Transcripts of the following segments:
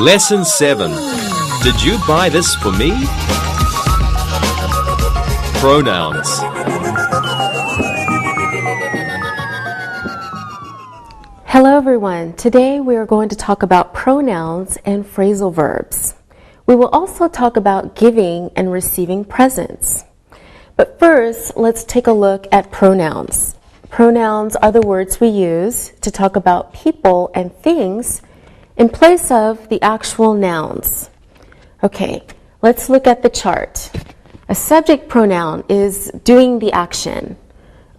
Lesson 7. Did you buy this for me? Pronouns. Hello everyone. Today we are going to talk about pronouns and phrasal verbs. We will also talk about giving and receiving presents. But first, let's take a look at pronouns. Pronouns are the words we use to talk about people and things in place of the actual nouns. Okay, let's look at the chart. A subject pronoun is doing the action.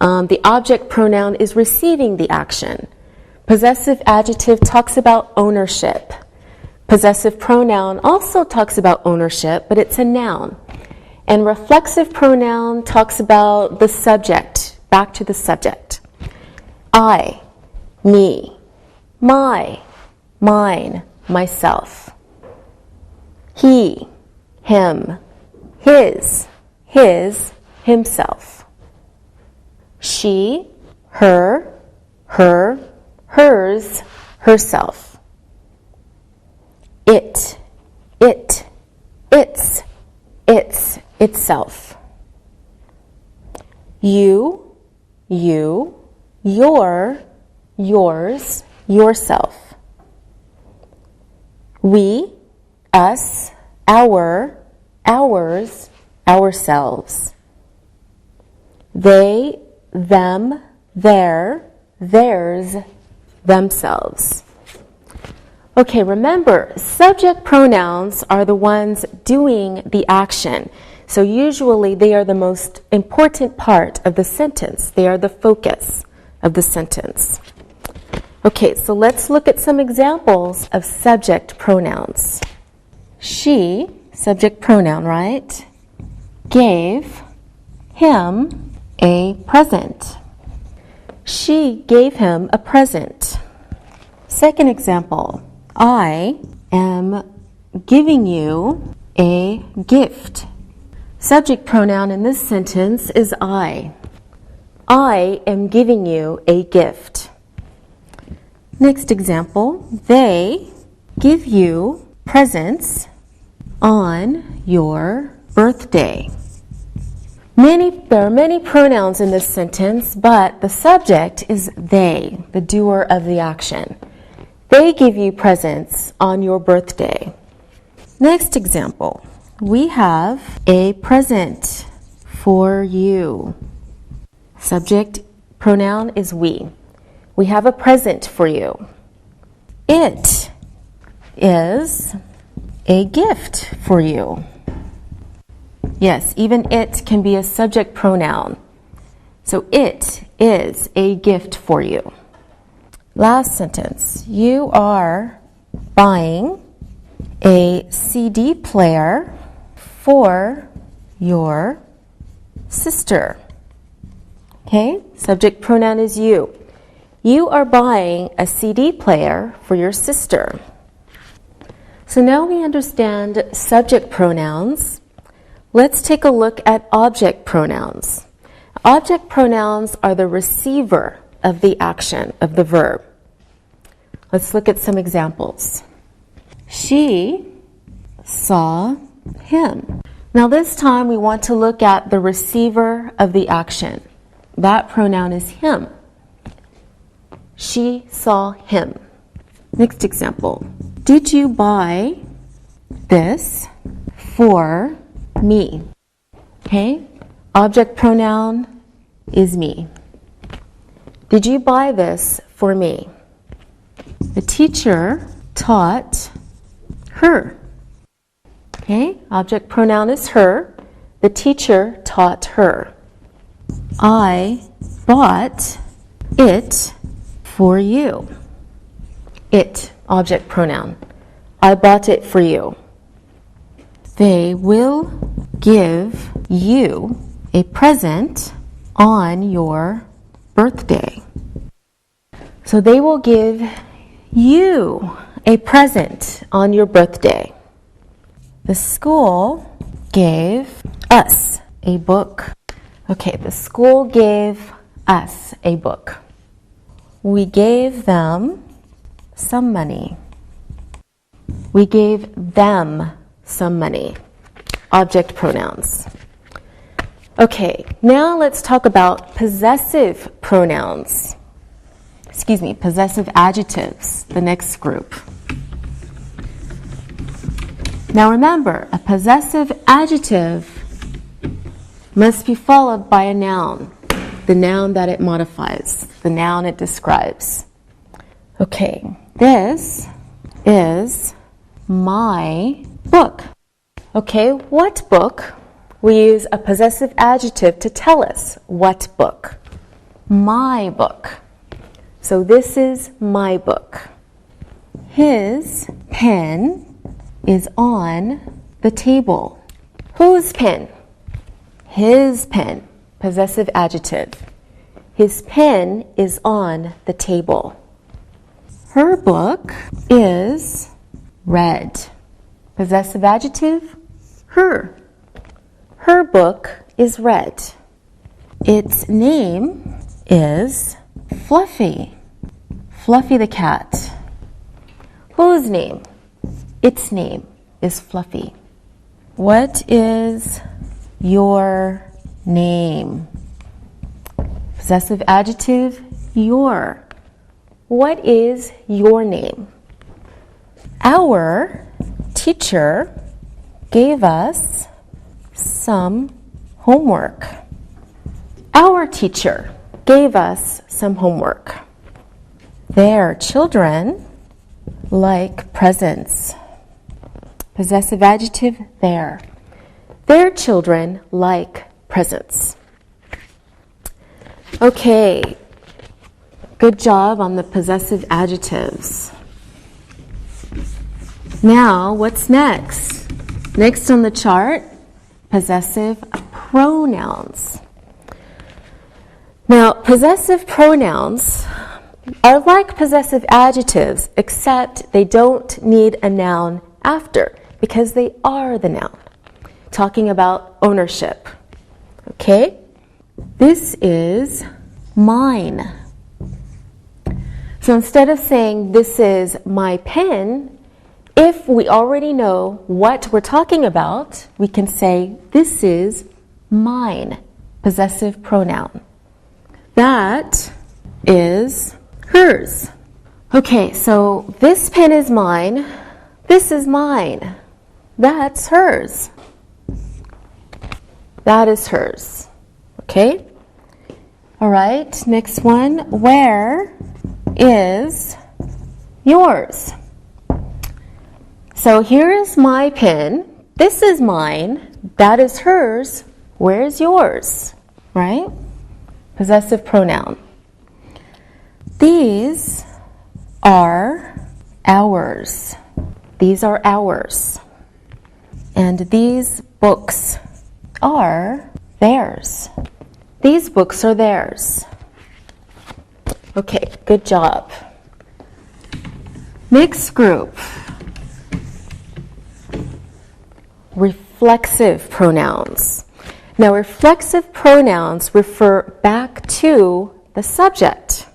The object pronoun is receiving the action. Possessive adjective talks about ownership. Possessive pronoun also talks about ownership, but it's a noun. And reflexive pronoun talks about the subject, back to the subject. I, me, my, mine, myself. He, him, his, himself. She, her, hers, herself. It, its, itself. You, your, yours, yourself. We, us, our, ours, ourselves. They, them, their, theirs, themselves. Okay, remember, subject pronouns are the ones doing the action. So usually they are the most important part of the sentence. They are the focus of the sentence. Okay, so let's look at some examples of subject pronouns. She, subject pronoun, right, gave him a present. She gave him a present. Second example, I am giving you a gift. Subject pronoun in this sentence is I. I am giving you a gift. Next example, they give you presents on your birthday. There are many pronouns in this sentence, but the subject is they, the doer of the action. They give you presents on your birthday. Next example, we have a present for you. Subject pronoun is we. We have a present for you. It is a gift for you. Yes, even it can be a subject pronoun. So it is a gift for you. Last sentence. You are buying a CD player for your sister. Okay, subject pronoun is you. You are buying a CD player for your sister. So now we understand subject pronouns. Let's take a look at object pronouns. Object pronouns are the receiver of the action, of the verb. Let's look at some examples. She saw him. Now this time we want to look at the receiver of the action. That pronoun is him. She saw him. Next example. Did you buy this for me? Okay, object pronoun is me. Did you buy this for me? The teacher taught her. Okay, object pronoun is her. The teacher taught her. I bought it for you. It, object pronoun. I bought it for you. They will give you a present on your birthday. So they will give you a present on your birthday. The school gave us a book. Okay, the school gave us a book. We gave them some money. We gave them some money. Object pronouns. Okay, now let's talk about possessive pronouns. Possessive adjectives, the next group. Now remember, a possessive adjective must be followed by a noun, the noun that it modifies, the noun it describes. Okay, this is my book. Okay, what book? We use a possessive adjective to tell us what book. My book. So this is my book. His pen is on the table. Whose pen? His pen. Possessive adjective. His pen is on the table. Her book is red. Possessive adjective, her. Her book is red. Its name is Fluffy. Fluffy the cat. Whose name? Its name is Fluffy. What is your name? Possessive adjective, your. What is your name? Our teacher gave us some homework. Our teacher gave us some homework. Their children like presents. Possessive adjective, their. Their children like presents. Okay, good job on the possessive adjectives. Now, what's next? Next on the chart, possessive pronouns. Now, possessive pronouns are like possessive adjectives, except they don't need a noun after, because they are the noun. Talking about ownership. Okay? This is mine. So instead of saying this is my pen, if we already know what we're talking about, we can say this is mine. Possessive pronoun. That is hers. Okay, so this pen is mine. This is mine. That's hers. That is hers. Okay? All right, next one. Where is yours? So here is my pen. This is mine. That is hers. Where is yours? Right? Possessive pronoun. These are ours. These are ours. And these books are theirs. These books are theirs. Okay, good job. Next group. Reflexive pronouns. Now, reflexive pronouns refer back to the subject.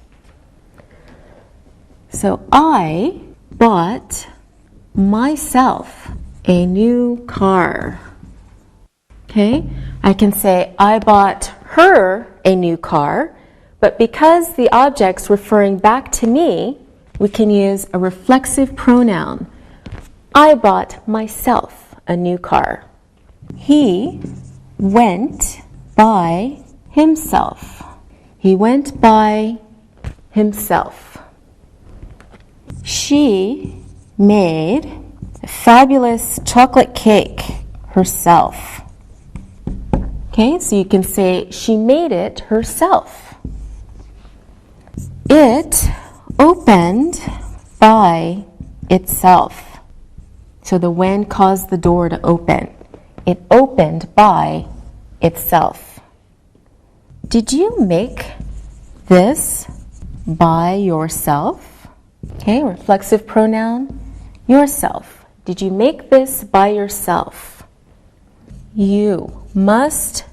So, I bought myself a new car. Okay, I can say I bought her a new car, but because the object's referring back to me, we can use a reflexive pronoun. I bought myself a new car. He went by himself. He went by himself. She made a fabulous chocolate cake herself. Okay, so you can say she made it herself. It opened by itself. So the when caused the door to open. It opened by itself. Did you make this by yourself? Okay, reflexive pronoun, yourself. Did you make this by yourself? You must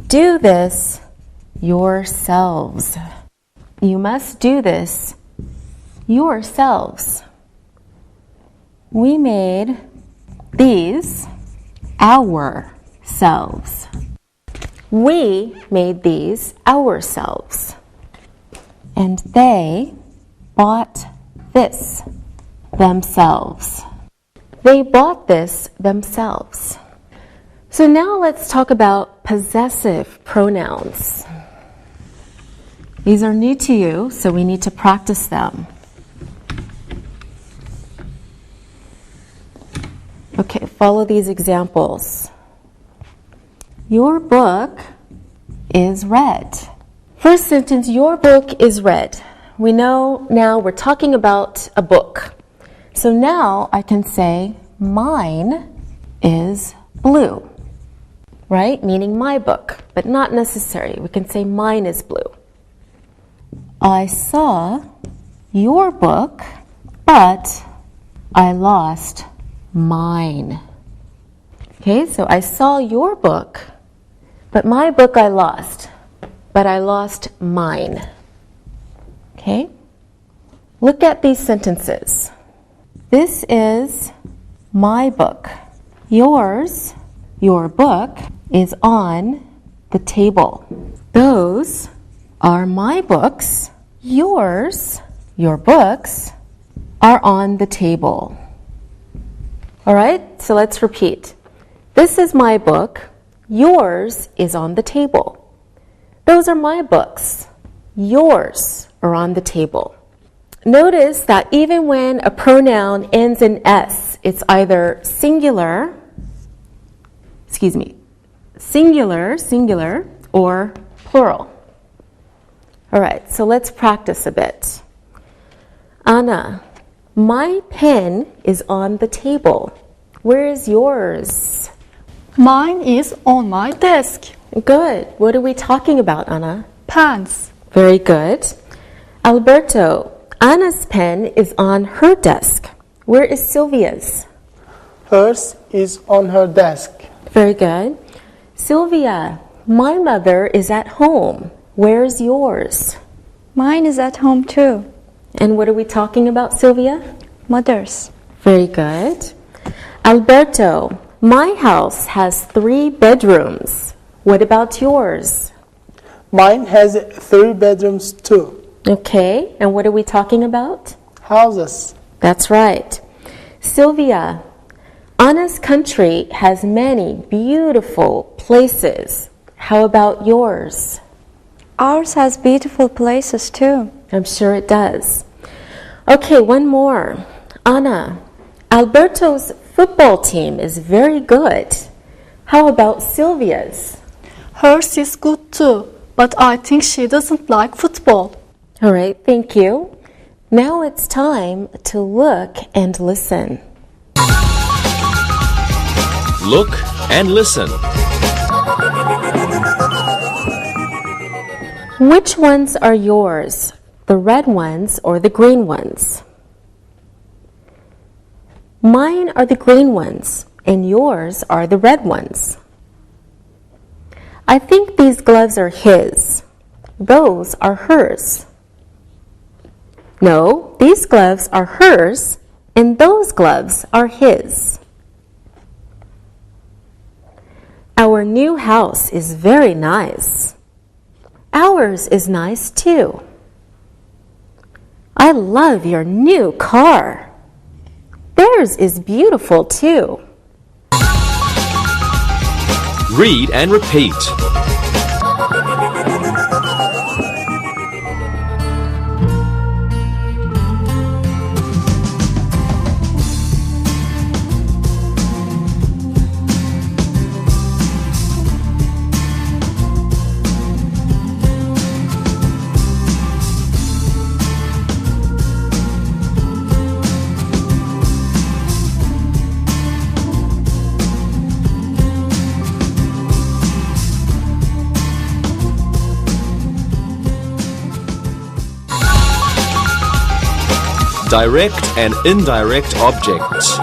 do this yourselves. You must do this yourselves. We made these ourselves. We made these ourselves. And they bought this themselves. They bought this themselves. So now let's talk about possessive pronouns. These are new to you, so we need to practice them. Okay, follow these examples. Your book is red. First sentence, your book is red. We know now we're talking about a book. So now I can say mine is blue, right? Meaning my book, but not necessary. We can say mine is blue. I saw your book, but I lost mine. Okay, so I saw your book, but my book I lost, but I lost mine. Okay, look at these sentences. This is my book. Yours, your book, is on the table. Those are my books. Yours, your books, are on the table. All right, so let's repeat. This is my book. Yours is on the table. Those are my books. Yours are on the table. Notice that even when a pronoun ends in S, it's either singular, or plural. All right, so let's practice a bit. Anna, my pen is on the table. Where is yours? Mine is on my desk. Good. What are we talking about, Anna? Pens. Very good. Alberto, Anna's pen is on her desk. Where is Sylvia's? Hers is on her desk. Very good. Sylvia, my mother is at home. Where's yours? Mine is at home too. And what are we talking about, Sylvia? Mother's. Very good. Alberto, my house has 3 bedrooms. What about yours? Mine has 3 bedrooms too. Okay, and what are we talking about? Houses. That's right. Sylvia, Anna's country has many beautiful places. How about yours? Ours has beautiful places too. I'm sure it does. Okay, one more. Anna, Alberto's football team is very good. How about Sylvia's? Hers is good too, but I think she doesn't like football. All right, thank you. Now it's time to look and listen. Look and listen. Which ones are yours? The red ones or the green ones? Mine are the green ones, and yours are the red ones. I think these gloves are his. Those are hers. No, these gloves are hers, and those gloves are his. Our new house is very nice. Ours is nice too. I love your new car. Theirs is beautiful too. Read and repeat. Direct and indirect objects.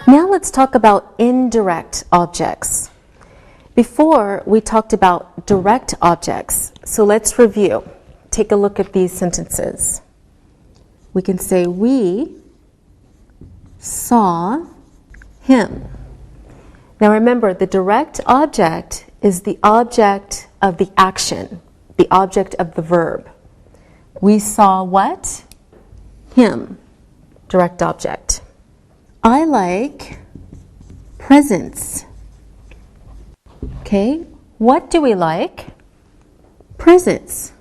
Now let's talk about indirect objects. Before, we talked about direct objects, so let's review. Take a look at these sentences. We can say we saw him. Now remember, the direct object is the object of the action, the object of the verb. We saw what? Him. Direct object. I like presents. Okay, what do we like? Presents.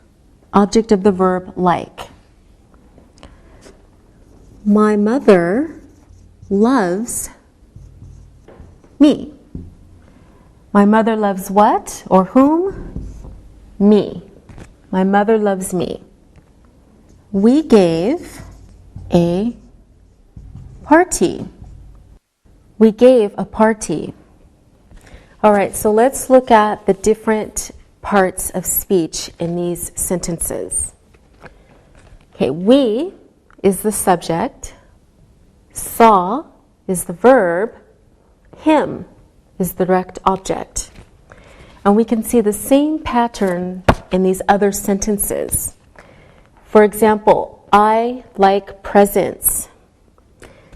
Object of the verb like. My mother loves me. My mother loves what or whom? Me. My mother loves me. We gave a party. We gave a party. All right, so let's look at the different parts of speech in these sentences. Okay, we is the subject, saw is the verb, him is the direct object. And we can see the same pattern in these other sentences. For example, I like presents.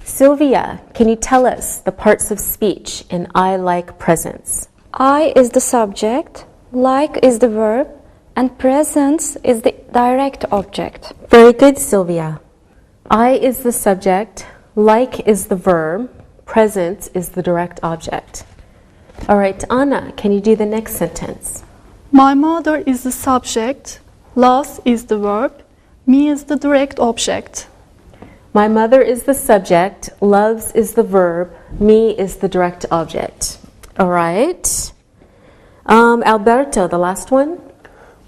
Sylvia, can you tell us the parts of speech in I like presents? I is the subject, like is the verb, and presents is the direct object. Very good, Sylvia. I is the subject, like is the verb, presents is the direct object. All right, Anna, can you do the next sentence? My mother is the subject, loves is the verb, me is the direct object. My mother is the subject, loves is the verb, me is the direct object. All right. Alberto, the last one.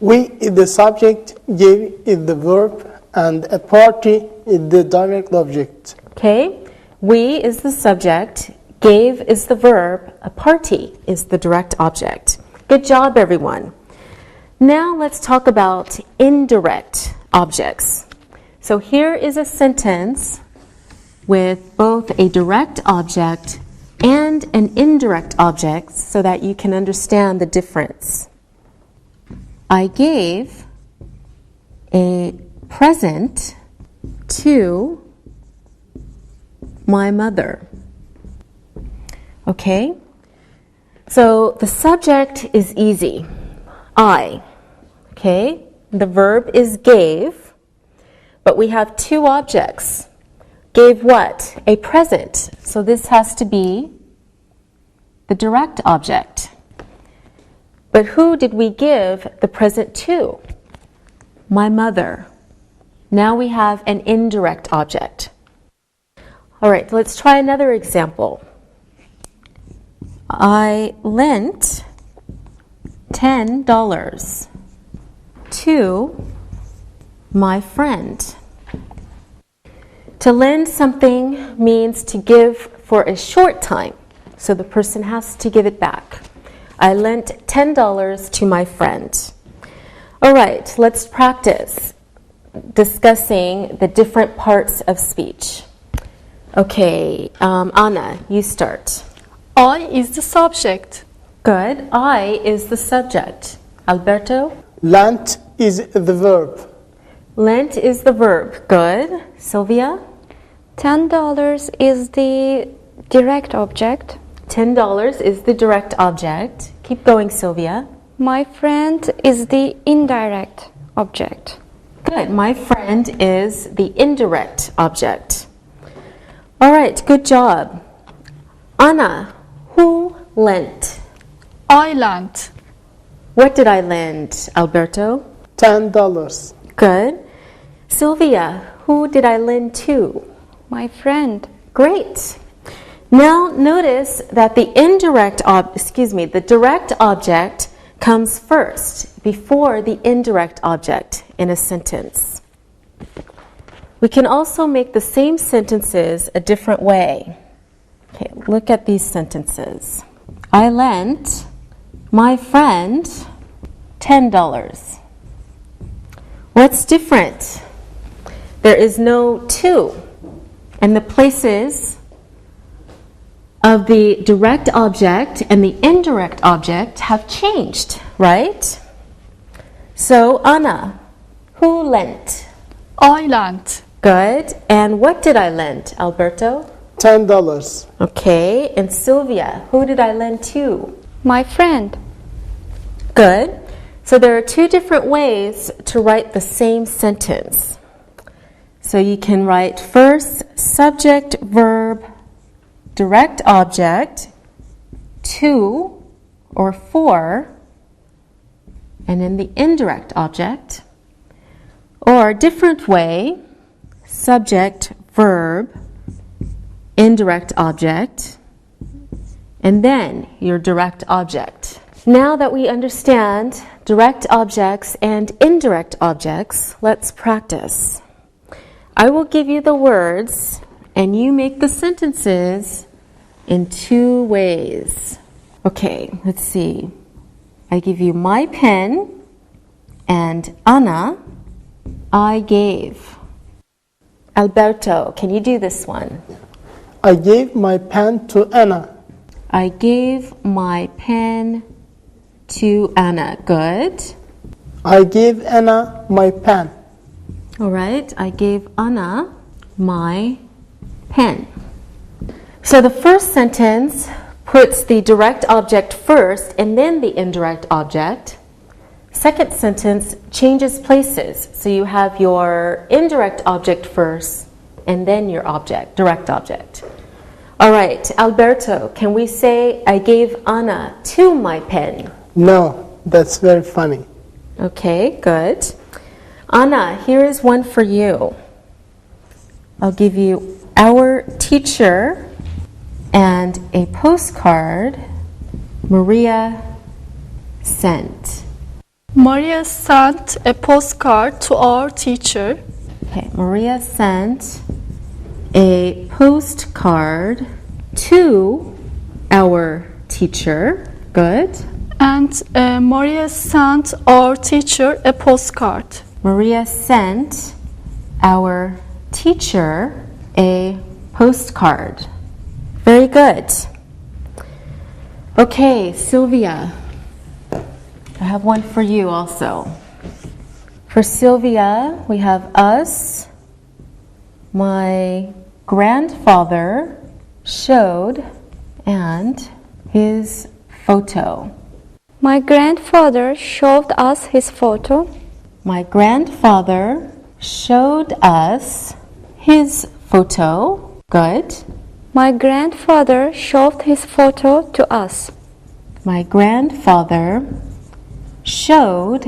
We is the subject, gave is the verb, and a party is the direct object. Okay. We is the subject, gave is the verb, a party is the direct object. Good job, everyone. Now let's talk about indirect objects. So here is a sentence with both a direct object and an indirect object so that you can understand the difference. I gave a present to my mother. Okay? So the subject is easy. I. Okay? The verb is gave, but we have two objects. Gave what? A present. So this has to be the direct object. But who did we give the present to? My mother. Now we have an indirect object. All right, let's try another example. I lent $10 to my friend. To lend something means to give for a short time, so the person has to give it back. I lent $10 to my friend. All right, let's practice discussing the different parts of speech. Okay, Anna, you start. I is the subject. Good. I is the subject. Alberto? Lent is the verb. Lent is the verb. Good. Sylvia? $10 is the direct object. $10 is the direct object. Keep going, Sylvia. My friend is the indirect object. Good. My friend is the indirect object. All right, good job. Anna, who lent? I lent. What did I lend, Alberto? $10. Good. Sylvia, who did I lend to? My friend. Great. Now notice that the the direct object comes first before the indirect object in a sentence. We can also make the same sentences a different way. Okay, look at these sentences. I lent my friend $10. What's different? There is no to, and the places of the direct object and the indirect object have changed, right? So, Anna, who lent? I lent. Good. And what did I lend, Alberto? $10. Okay. And Sylvia, who did I lend to? My friend. Good. So there are two different ways to write the same sentence. So you can write first subject, verb, direct object, to or for, and then the indirect object. Or a different way, subject, verb, indirect object, and then your direct object. Now that we understand direct objects and indirect objects, let's practice. I will give you the words, and you make the sentences in two ways. Okay, let's see. I give you my pen, and Anna, I gave. Alberto, can you do this one? I gave my pen to Anna. I gave my pen to Anna. Good. I gave Anna my pen. All right, I gave Anna my pen. So the first sentence puts the direct object first and then the indirect object. Second sentence changes places. So you have your indirect object first and then your object, direct object. All right, Alberto, can we say I gave Anna to my pen? No, that's very funny. Okay, good. Anna, here is one for you. I'll give you our teacher and a postcard Maria sent. Maria sent a postcard to our teacher. Okay, Maria sent a postcard to our teacher. Good. And Maria sent our teacher a postcard. Maria sent our teacher a postcard. Very good. Okay, Sylvia, I have one for you also. For Sylvia, we have us. My grandfather showed and his photo. My grandfather showed us his photo. My grandfather showed us his photo. Good. My grandfather showed his photo to us. My grandfather showed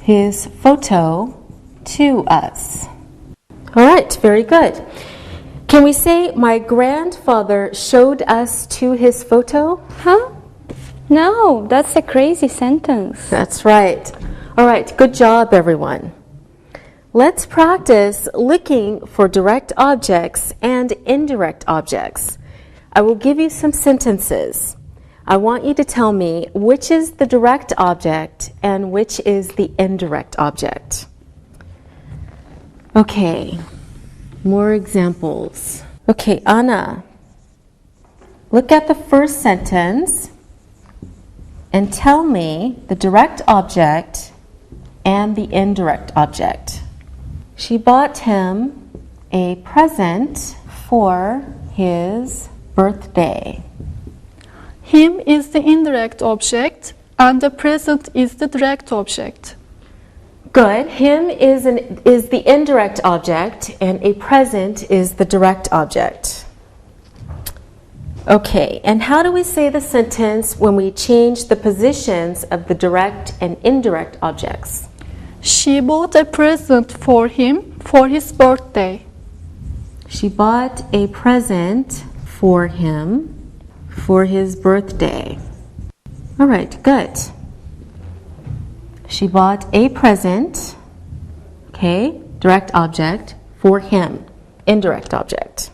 his photo to us. All right, very good. Can we say my grandfather showed us to his photo? Huh? No, that's a crazy sentence. That's right. All right, good job, everyone. Let's practice looking for direct objects and indirect objects. I will give you some sentences. I want you to tell me which is the direct object and which is the indirect object. Okay, more examples. Okay, Anna, look at the first sentence and tell me the direct object and the indirect object. She bought him a present for his birthday. Him is the indirect object and the present is the direct object. Good. Him is the indirect object and a present is the direct object. Okay, and how do we say the sentence when we change the positions of the direct and indirect objects? She bought a present for him for his birthday. She bought a present for him for his birthday. All right, good. She bought a present, okay, direct object, for him, indirect object.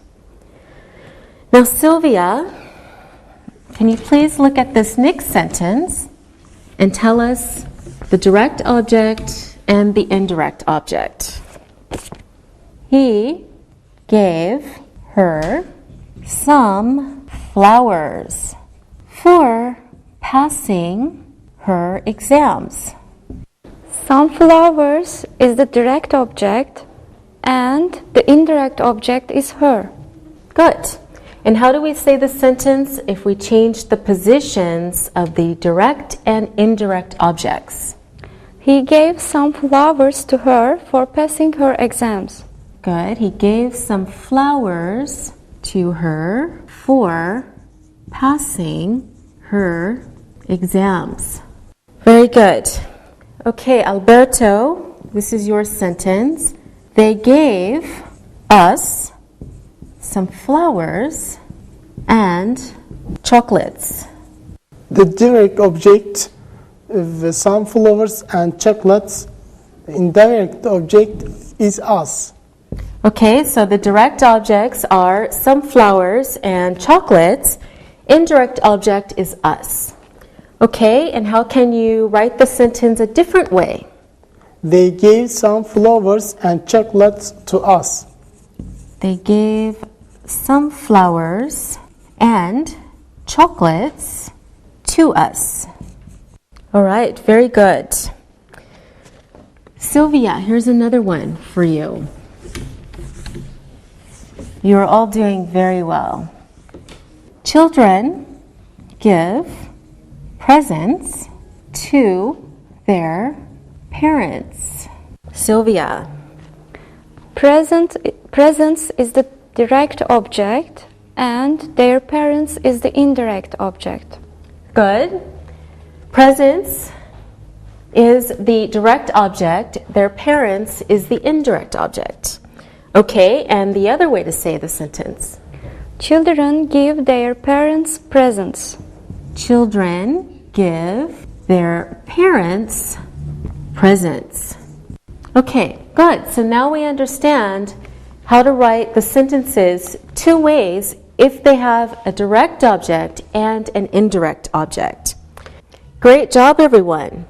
Now, Sylvia, can you please look at this next sentence and tell us the direct object and the indirect object? He gave her some flowers for passing her exams. Some flowers is the direct object and the indirect object is her. Good. And how do we say the sentence if we change the positions of the direct and indirect objects? He gave some flowers to her for passing her exams. Good. He gave some flowers to her for passing her exams. Very good. Okay, Alberto, this is your sentence. They gave us some flowers and chocolates. The direct object of sunflowers and chocolates, the indirect object is us. Okay, so the direct objects are some flowers and chocolates. Indirect object is us. Okay, and how can you write the sentence a different way? They gave some flowers and chocolates to us. They gave some flowers and chocolates to us. All right, very good. Sylvia, here's another one for you. You're all doing very well. Children give presents to their parents. Sylvia. Presents is the direct object and their parents is the indirect object. Good. Presents is the direct object. Their parents is the indirect object. Okay, and the other way to say the sentence. Children give their parents presents. Children give their parents presents. Okay, good. So now we understand how to write the sentences two ways if they have a direct object and an indirect object. Great job, everyone.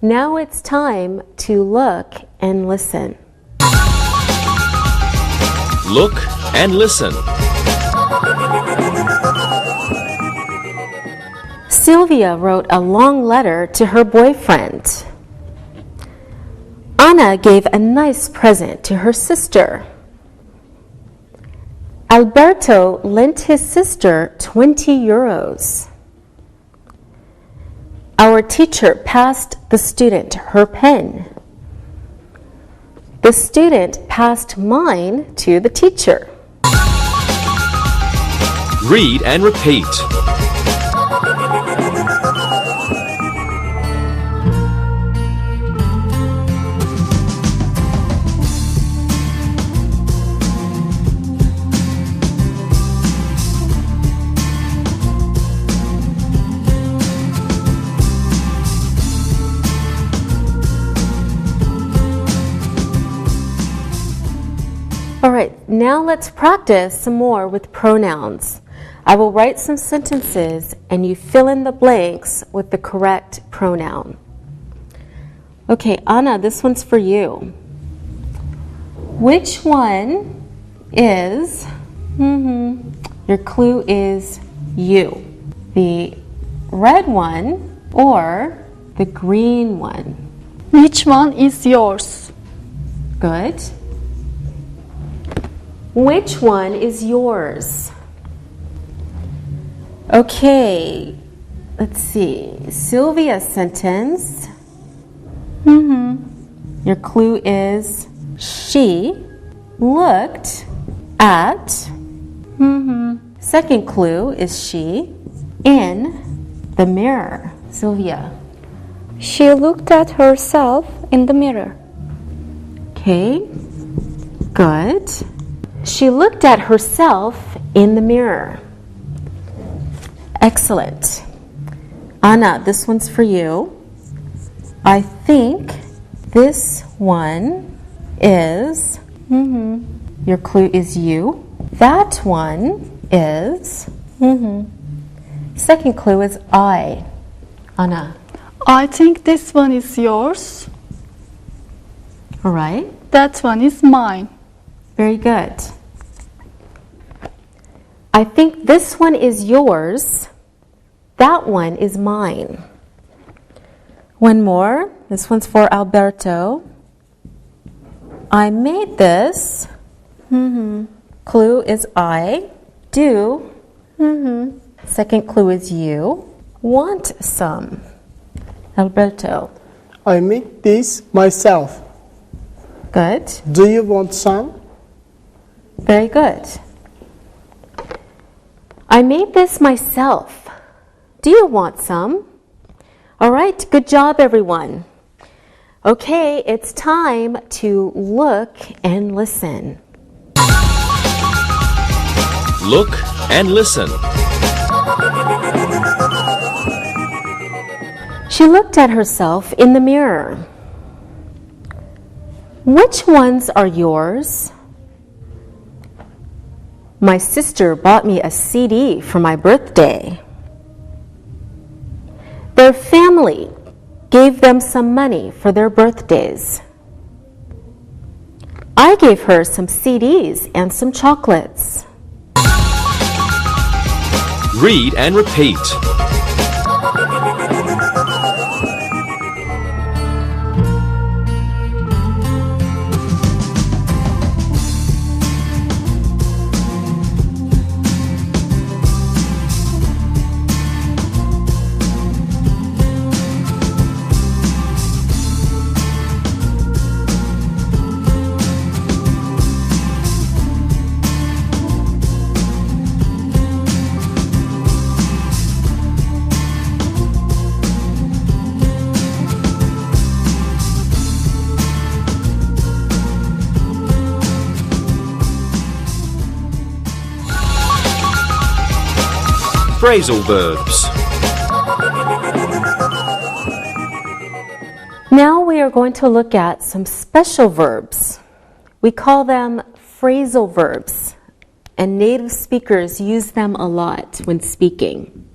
Now it's time to look and listen. Look and listen. Sylvia wrote a long letter to her boyfriend. Anna gave a nice present to her sister. Alberto lent his sister 20 euros. Our teacher passed the student her pen. The student passed mine to the teacher. Read and repeat. All right, now let's practice some more with pronouns. I will write some sentences and you fill in the blanks with the correct pronoun. Okay, Anna, this one's for you. Which one is, your clue is you. The red one or the green one? Which one is yours? Good. Which one is yours? Okay, let's see. Sylvia's sentence. Your clue is she looked at. Second clue is she in the mirror. Sylvia. She looked at herself in the mirror. Okay, good. She looked at herself in the mirror. Excellent. Anna, this one's for you. I think this one is, your clue is you. That one is, second clue is I. Anna. I think this one is yours. All right. That one is mine. Very good. I think this one is yours. That one is mine. One more. This one's for Alberto. I made this. Clue is I. Do. Second clue is you. Want some. Alberto. I made this myself. Good. Do you want some? Very good. I made this myself. Do you want some? All right, good job, everyone. Okay, it's time to look and listen. Look and listen. She looked at herself in the mirror. Which ones are yours? My sister bought me a CD for my birthday. Their family gave them some money for their birthdays. I gave her some CDs and some chocolates. Read and repeat. Phrasal verbs. Now we are going to look at some special verbs. We call them phrasal verbs, and native speakers use them a lot when speaking.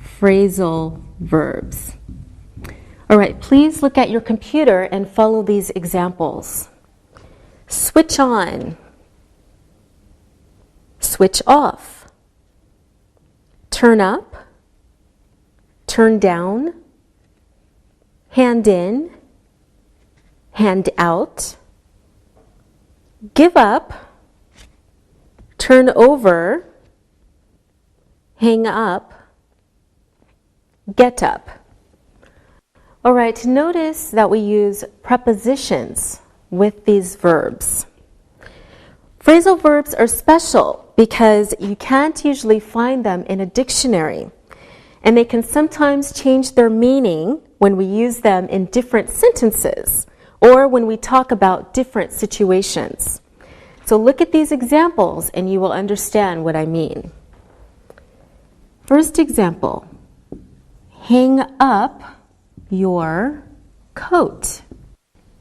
Phrasal verbs. All right, please look at your computer and follow these examples. Switch on. Switch off. Turn up, turn down, hand in, hand out, give up, turn over, hang up, get up. All right, notice that we use prepositions with these verbs. Phrasal verbs are special because you can't usually find them in a dictionary, and they can sometimes change their meaning when we use them in different sentences or when we talk about different situations. So look at these examples and you will understand what I mean. First example, hang up your coat.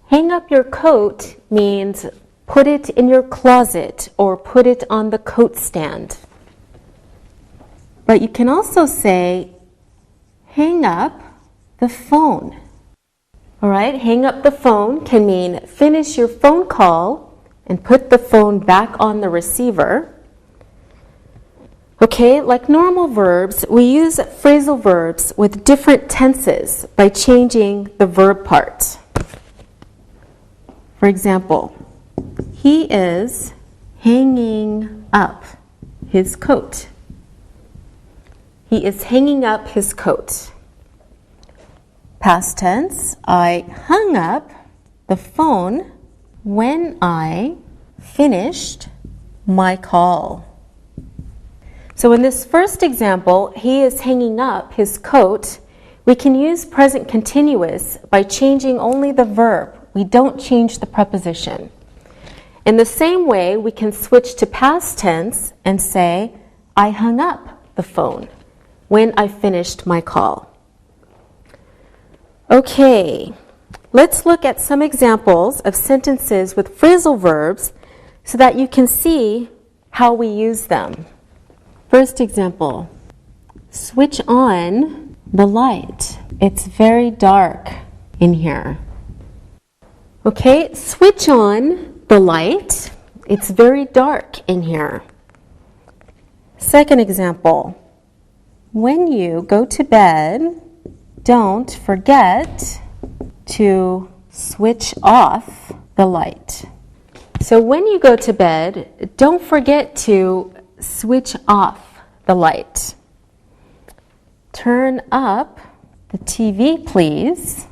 Hang up your coat means put it in your closet or put it on the coat stand. But you can also say, hang up the phone. All right, hang up the phone can mean finish your phone call and put the phone back on the receiver. Okay, like normal verbs, we use phrasal verbs with different tenses by changing the verb part. For example, he is hanging up his coat. He is hanging up his coat. Past tense, I hung up the phone when I finished my call. So in this first example, he is hanging up his coat. We can use present continuous by changing only the verb. We don't change the preposition. In the same way, we can switch to past tense and say, I hung up the phone when I finished my call. Okay, let's look at some examples of sentences with phrasal verbs so that you can see how we use them. First example, switch on the light. It's very dark in here. Okay, switch on the light. It's very dark in here. Second example, when you go to bed, don't forget to switch off the light. So when you go to bed, don't forget to switch off the light. Turn up the TV, please.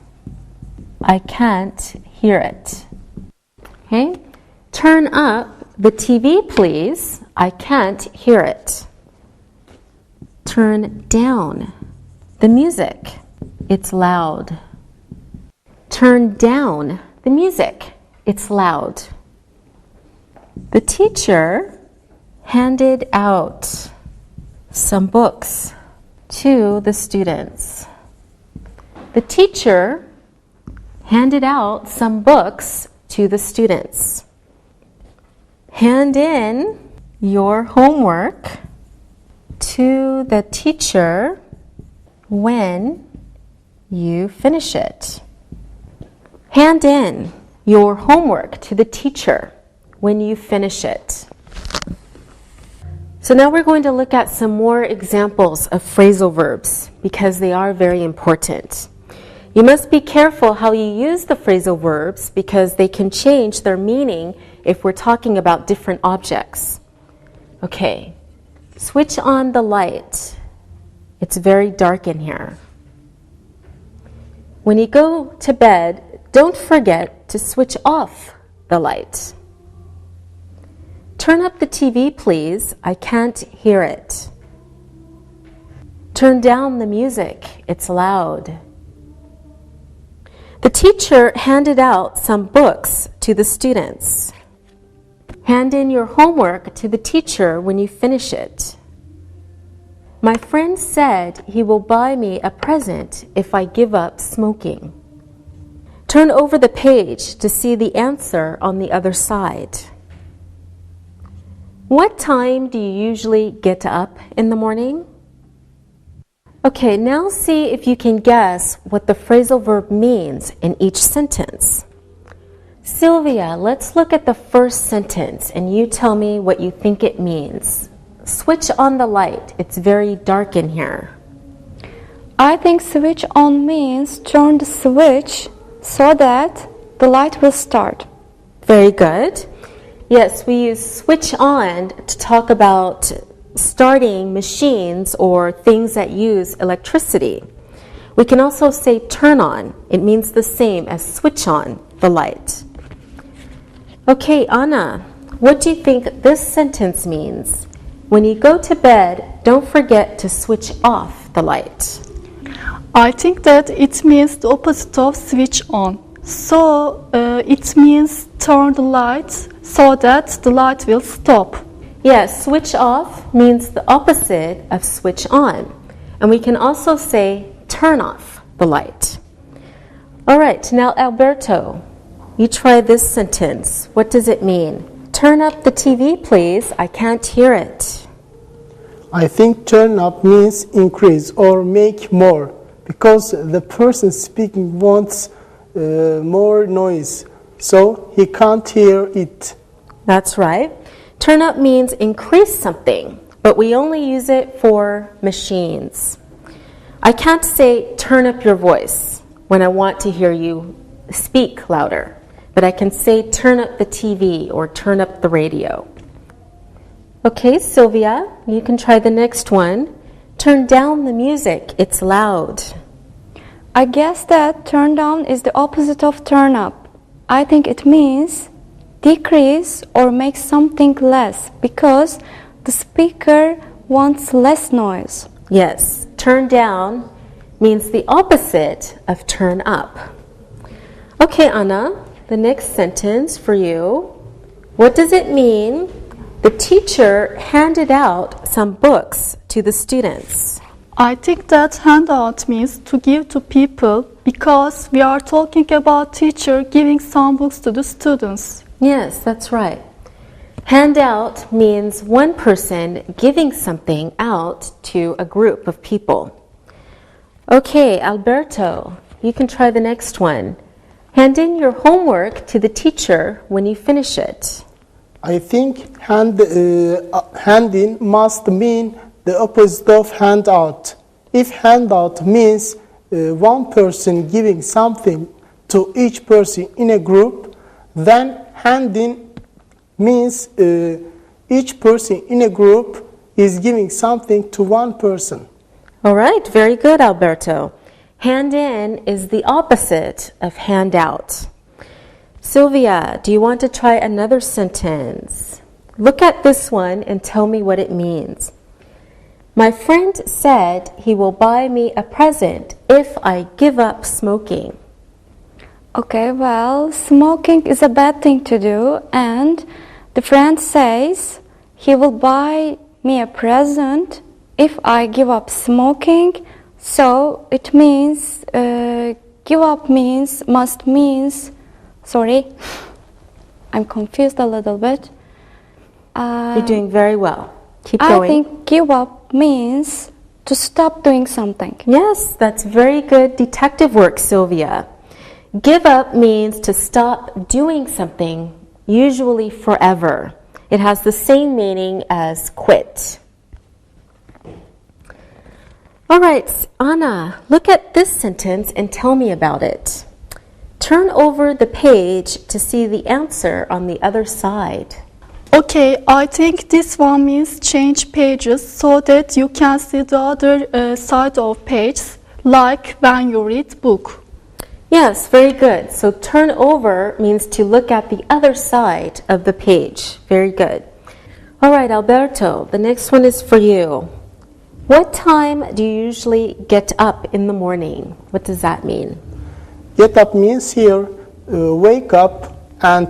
I can't hear it. Okay? Turn up the TV, please. I can't hear it. Turn down the music. It's loud. Turn down the music. It's loud. The teacher handed out some books to the students. The teacher handed out some books to the students. Hand in your homework to the teacher when you finish it. Hand in your homework to the teacher when you finish it. So now we're going to look at some more examples of phrasal verbs because they are very important. You must be careful how you use the phrasal verbs because they can change their meaning if we're talking about different objects. Okay, switch on the light. It's very dark in here. When you go to bed, don't forget to switch off the light. Turn up the TV, please. I can't hear it. Turn down the music. It's loud. The teacher handed out some books to the students. Hand in your homework to the teacher when you finish it. My friend said he will buy me a present if I give up smoking. Turn over the page to see the answer on the other side. What time do you usually get up in the morning? Okay, now see if you can guess what the phrasal verb means in each sentence. Sylvia, let's look at the first sentence and you tell me what you think it means. Switch on the light. It's very dark in here. I think switch on means turn the switch so that the light will start. Very good. Yes, we use switch on to talk about starting machines or things that use electricity. We can also say turn on. It means the same as switch on the light. Okay, Anna, what do you think this sentence means? When you go to bed, don't forget to switch off the light. I think that it means the opposite of switch on. So it means turn the light so that the light will stop. Yes, switch off means the opposite of switch on. And we can also say turn off the light. All right, now Alberto, you try this sentence. What does it mean? Turn up the TV, please. I can't hear it. I think turn up means increase or make more because the person speaking wants more noise, so he can't hear it. That's right. Turn up means increase something, but we only use it for machines. I can't say turn up your voice when I want to hear you speak louder, but I can say turn up the TV or turn up the radio. Okay, Sylvia, you can try the next one. Turn down the music. It's loud. I guess that turn down is the opposite of turn up. I think it means decrease or make something less because the speaker wants less noise. Yes, turn down means the opposite of turn up. Okay, Anna, the next sentence for you. What does it mean? The teacher handed out some books to the students. I think that handout means to give to people because we are talking about teacher giving some books to the students. Yes, that's right. Handout means one person giving something out to a group of people. Okay, Alberto, you can try the next one. Hand in your homework to the teacher when you finish it. I think hand in must mean the opposite of handout. If handout means one person giving something to each person in a group, Then handing means each person in a group is giving something to one person. All right, very good, Alberto. Hand in is the opposite of hand out. Sylvia, do you want to try another sentence? Look at this one and tell me what it means. My friend said he will buy me a present if I give up smoking. Okay, well, smoking is a bad thing to do, and the friend says he will buy me a present if I give up smoking. So it means give up means sorry, I'm confused a little bit. You're doing very well. Keep going. I think give up means to stop doing something. Yes, that's very good detective work, Sylvia. Give up means to stop doing something, usually forever. It has the same meaning as quit. All right, Anna, look at this sentence and tell me about it. Turn over the page to see the answer on the other side. Okay, I think this one means change pages so that you can see the other side of pages, like when you read book. Yes, very good. So turn over means to look at the other side of the page. Very good. All right, Alberto, the next one is for you. What time do you usually get up in the morning? What does that mean? Get up means here, wake up and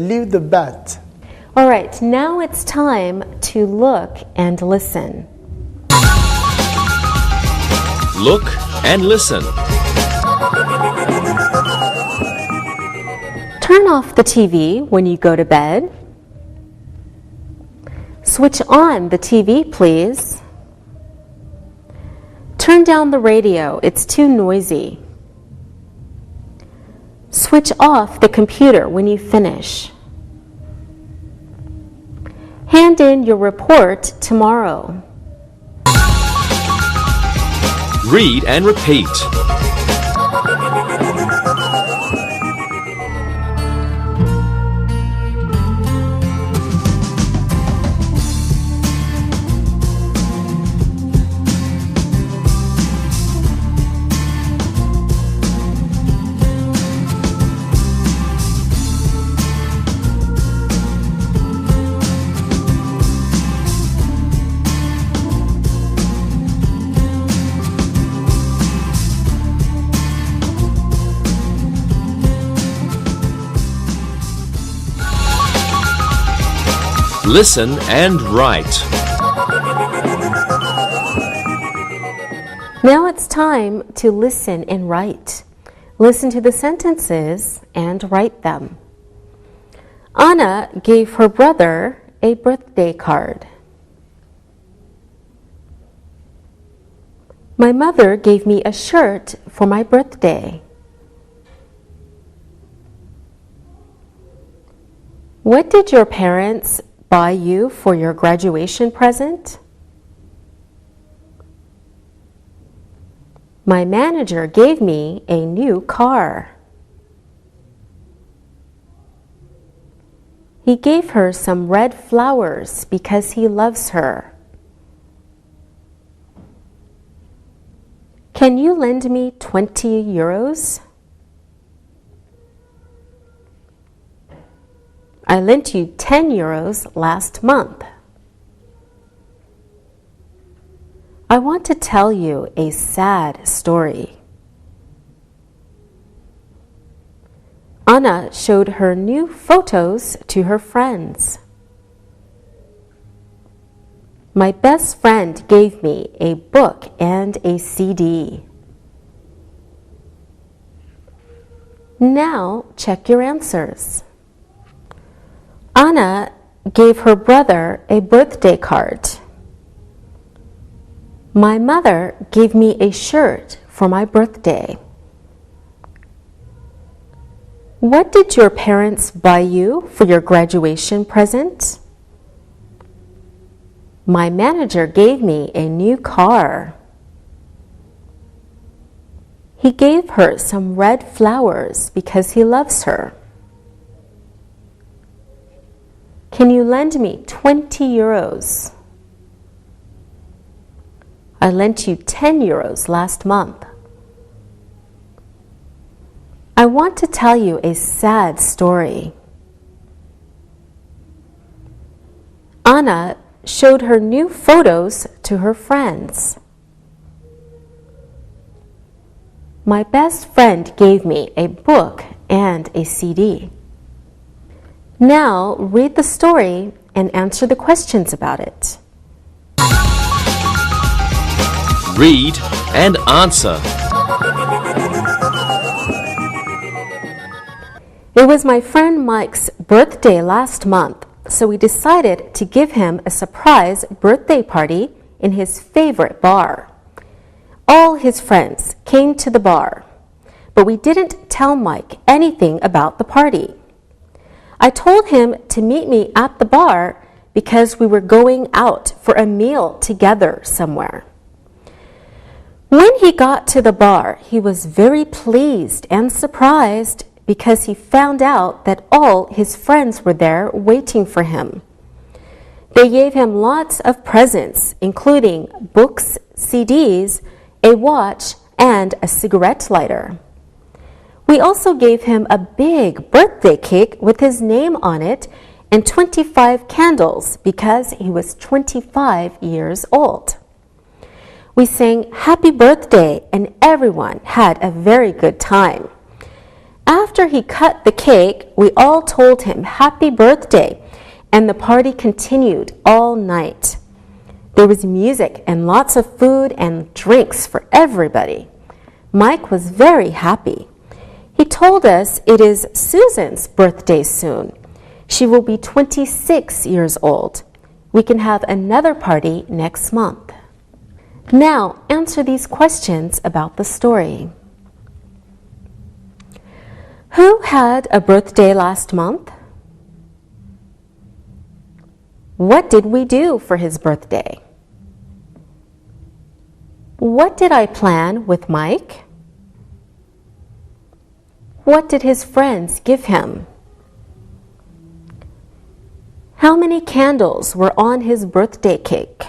leave the bed. All right, now it's time to look and listen. Look and listen. Turn off the TV when you go to bed. Switch on the TV, please. Turn down the radio, it's too noisy. Switch off the computer when you finish. Hand in your report tomorrow. Read and repeat. Listen and write. Now it's time to listen and write. Listen to the sentences and write them. Anna gave her brother a birthday card. My mother gave me a shirt for my birthday. What did your parents buy you for your graduation present? My manager gave me a new car. He gave her some red flowers because he loves her. Can you lend me 20 euros? I lent you 10 euros last month. I want to tell you a sad story. Anna showed her new photos to her friends. My best friend gave me a book and a CD. Now check your answers. Anna gave her brother a birthday card. My mother gave me a shirt for my birthday. What did your parents buy you for your graduation present? My manager gave me a new car. He gave her some red flowers because he loves her. Can you lend me 20 euros? I lent you 10 euros last month. I want to tell you a sad story. Anna showed her new photos to her friends. My best friend gave me a book and a CD. Now read the story and answer the questions about it. Read and answer. It was my friend Mike's birthday last month, so we decided to give him a surprise birthday party in his favorite bar. All his friends came to the bar, but we didn't tell Mike anything about the party. I told him to meet me at the bar because we were going out for a meal together somewhere. When he got to the bar, he was very pleased and surprised because he found out that all his friends were there waiting for him. They gave him lots of presents, including books, CDs, a watch, and a cigarette lighter. We also gave him a big birthday cake with his name on it and 25 candles because he was 25 years old. We sang Happy Birthday and everyone had a very good time. After he cut the cake, we all told him Happy Birthday and the party continued all night. There was music and lots of food and drinks for everybody. Mike was very happy. He told us it is Susan's birthday soon. She will be 26 years old. We can have another party next month. Now answer these questions about the story. Who had a birthday last month? What did we do for his birthday? What did I plan with Mike? What did his friends give him? How many candles were on his birthday cake?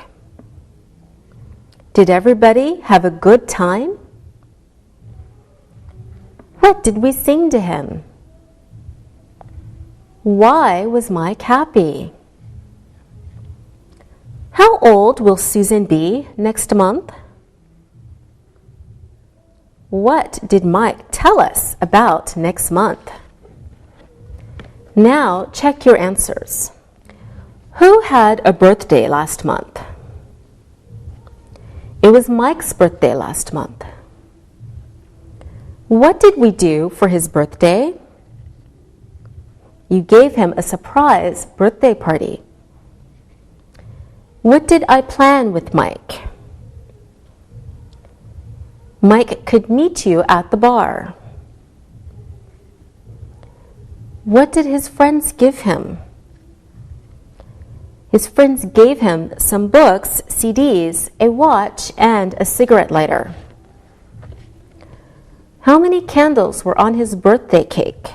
Did everybody have a good time? What did we sing to him? Why was Mike happy? How old will Susan be next month? What did Mike tell us about next month? Now check your answers. Who had a birthday last month? It was Mike's birthday last month. What did we do for his birthday? You gave him a surprise birthday party. What did I plan with Mike? Mike could meet you at the bar. What did his friends give him? His friends gave him some books, CDs, a watch, and a cigarette lighter. How many candles were on his birthday cake?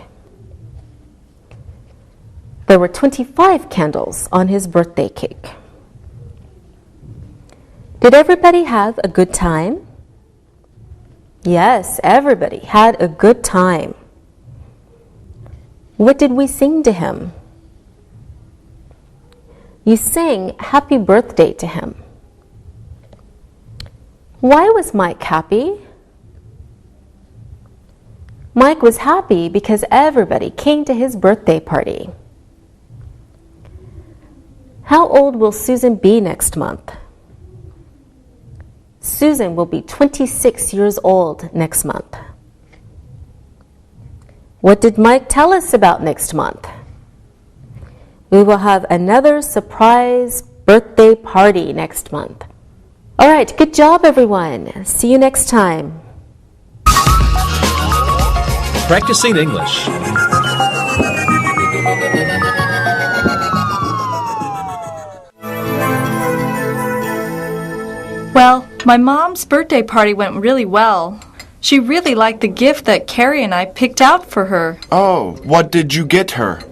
There were 25 candles on his birthday cake. Did everybody have a good time? Yes, everybody had a good time. What did we sing to him? You sang Happy Birthday to him. Why was Mike happy? Mike was happy because everybody came to his birthday party. How old will Susan be next month? Susan will be 26 years old next month. What did Mike tell us about next month? We will have another surprise birthday party next month. All right, good job, everyone. See you next time. Practicing English. Well, my mom's birthday party went really well. She really liked the gift that Carrie and I picked out for her. Oh, what did you get her?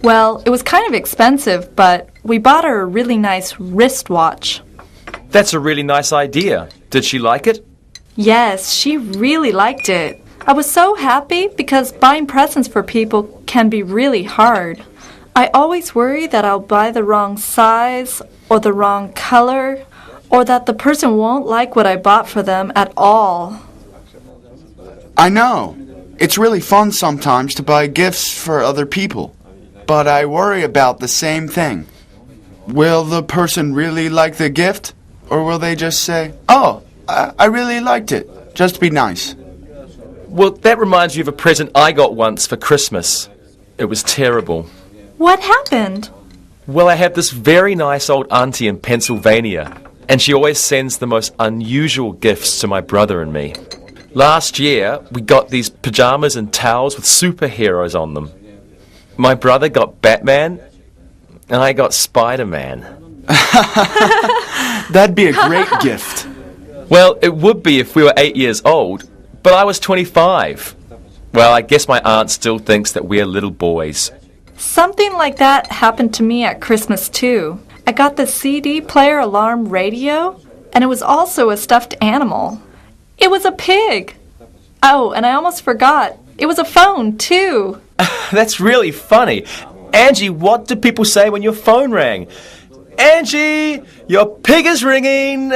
Well, it was kind of expensive, but we bought her a really nice wristwatch. That's a really nice idea. Did she like it? Yes, she really liked it. I was so happy because buying presents for people can be really hard. I always worry that I'll buy the wrong size or the wrong color, or that the person won't like what I bought for them at all. I know. It's really fun sometimes to buy gifts for other people. But I worry about the same thing. Will the person really like the gift? Or will they just say, "Oh, I really liked it. Just be nice." Well, that reminds me of a present I got once for Christmas. It was terrible. What happened? Well, I have this very nice old auntie in Pennsylvania, and she always sends the most unusual gifts to my brother and me. Last year, we got these pajamas and towels with superheroes on them. My brother got Batman, and I got Spider-Man. That'd be a great gift. Well, it would be if we were 8 years old, but I was 25. Well, I guess my aunt still thinks that we're little boys. Something like that happened to me at Christmas, too. I got the CD player alarm radio, and it was also a stuffed animal. It was a pig. Oh, and I almost forgot. It was a phone, too. That's really funny. Angie, what do people say when your phone rang? Angie, your pig is ringing.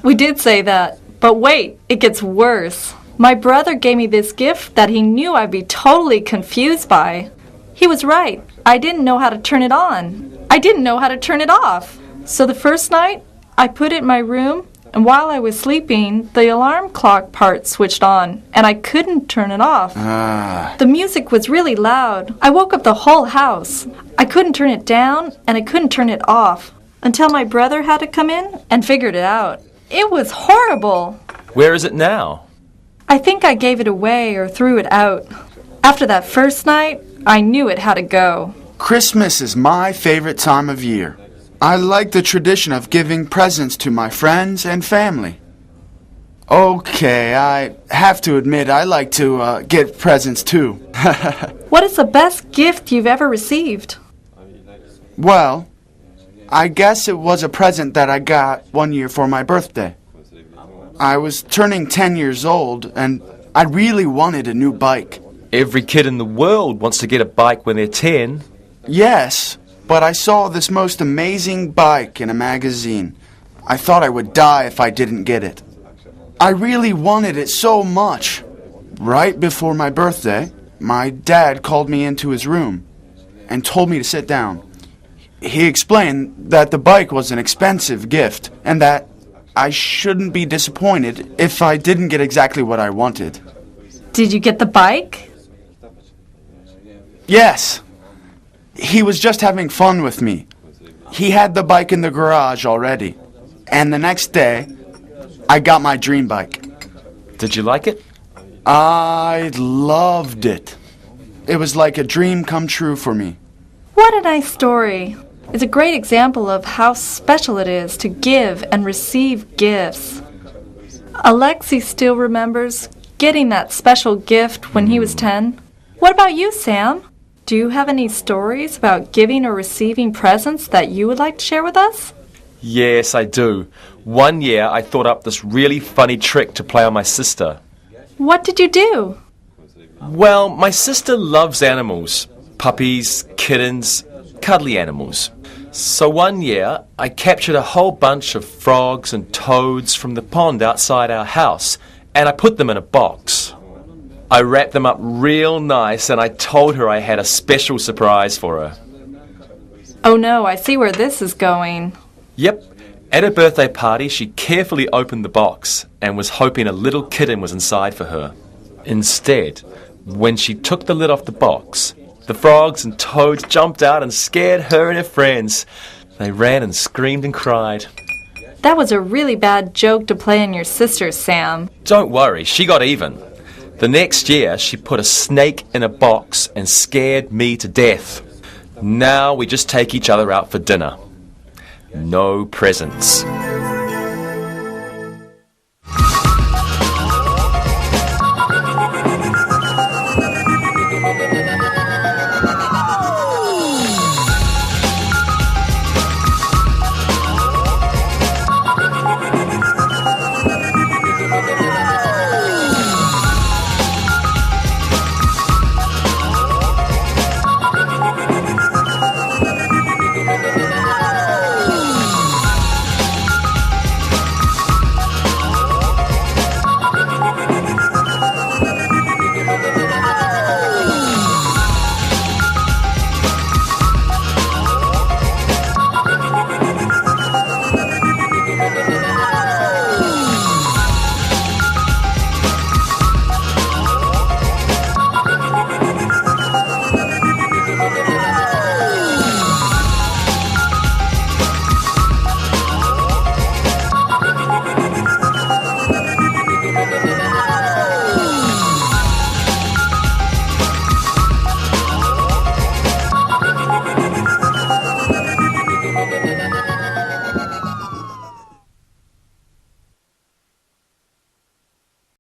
We did say that. But wait, it gets worse. My brother gave me this gift that he knew I'd be totally confused by. He was right. I didn't know how to turn it on. I didn't know how to turn it off. So the first night, I put it in my room, and while I was sleeping, the alarm clock part switched on, and I couldn't turn it off. The music was really loud. I woke up the whole house. I couldn't turn it down, and I couldn't turn it off, until my brother had to come in and figured it out. It was horrible. Where is it now? I think I gave it away or threw it out. After that first night, I knew it had to go. Christmas is my favorite time of year. I like the tradition of giving presents to my friends and family. Okay, I have to admit I like to get presents too. What is the best gift you've ever received? Well, I guess it was a present that I got one year for my birthday. I was turning 10 years old, and I really wanted a new bike. Every kid in the world wants to get a bike when they're 10. Yes, but I saw this most amazing bike in a magazine. I thought I would die if I didn't get it. I really wanted it so much. Right before my birthday, my dad called me into his room and told me to sit down. He explained that the bike was an expensive gift and that I shouldn't be disappointed if I didn't get exactly what I wanted. Did you get the bike? Yes. He was just having fun with me. He had the bike in the garage already. And the next day, I got my dream bike. Did you like it? I loved it. It was like a dream come true for me. What a nice story. It's a great example of how special it is to give and receive gifts. Alexi still remembers getting that special gift when he was 10. What about you, Sam? Do you have any stories about giving or receiving presents that you would like to share with us? Yes, I do. One year I thought up this really funny trick to play on my sister. What did you do? Well, my sister loves animals. Puppies, kittens, cuddly animals. So one year I captured a whole bunch of frogs and toads from the pond outside our house, and I put them in a box. I wrapped them up real nice, and I told her I had a special surprise for her. Oh no, I see where this is going. Yep. At her birthday party, she carefully opened the box and was hoping a little kitten was inside for her. Instead, when she took the lid off the box, the frogs and toads jumped out and scared her and her friends. They ran and screamed and cried. That was a really bad joke to play on your sister, Sam. Don't worry, she got even. The next year, she put a snake in a box and scared me to death. Now we just take each other out for dinner. No presents.